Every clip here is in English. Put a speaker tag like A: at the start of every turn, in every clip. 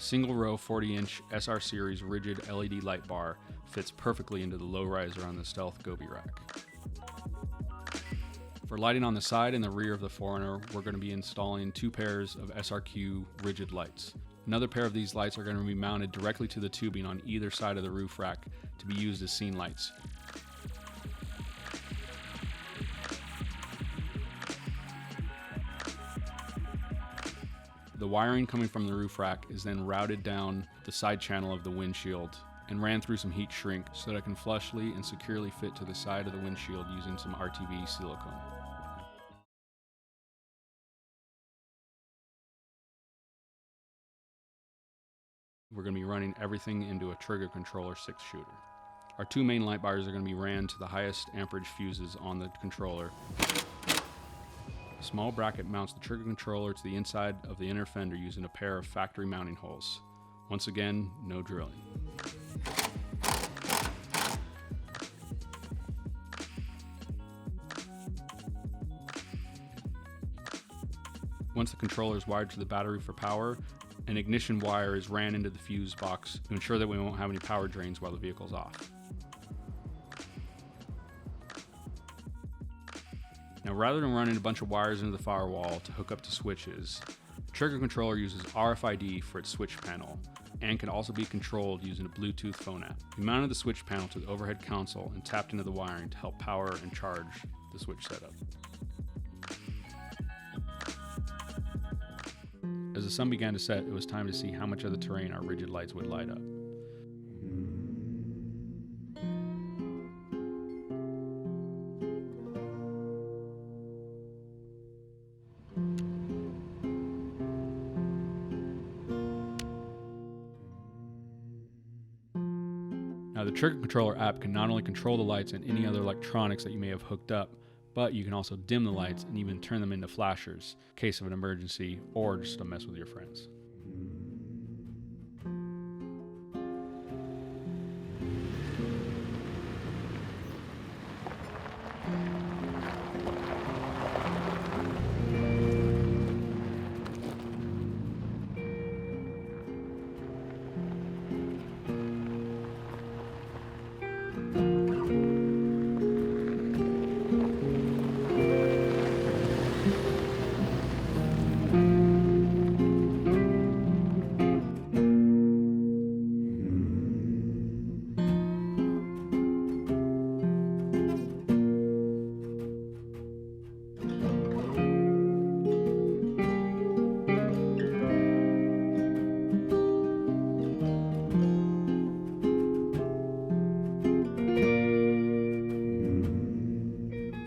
A: single row 40-inch SR Series rigid LED light bar fits perfectly into the low riser on the Stealth Goby rack. For lighting on the side and the rear of the 4Runner, we're going to be installing 2 pairs of SRQ rigid lights. Another pair of these lights are going to be mounted directly to the tubing on either side of the roof rack to be used as scene lights. The wiring coming from the roof rack is then routed down the side channel of the windshield and ran through some heat shrink so that it can flushly and securely fit to the side of the windshield using some RTV silicone. We're going to be running everything into a trigger controller 6-shooter. Our 2 main light bars are going to be ran to the highest amperage fuses on the controller. A small bracket mounts the trigger controller to the inside of the inner fender using a pair of factory mounting holes. Once again, no drilling. Once the controller is wired to the battery for power, an ignition wire is ran into the fuse box to ensure that we won't have any power drains while the vehicle's off. Now, rather than running a bunch of wires into the firewall to hook up to switches, the trigger controller uses RFID for its switch panel and can also be controlled using a Bluetooth phone app. We mounted the switch panel to the overhead console and tapped into the wiring to help power and charge the switch setup. As the sun began to set, it was time to see how much of the terrain our rigid lights would light up. Now, the trigger controller app can not only control the lights and any other electronics that you may have hooked up, but you can also dim the lights and even turn them into flashers in case of an emergency or just to mess with your friends.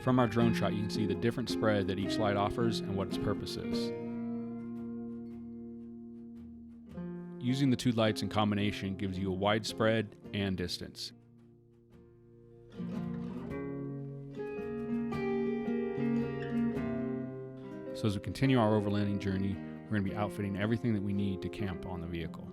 A: From our drone shot, you can see the different spread that each light offers and what its purpose is. Using the 2 lights in combination gives you a wide spread and distance. So as we continue our overlanding journey, we're going to be outfitting everything that we need to camp on the vehicle.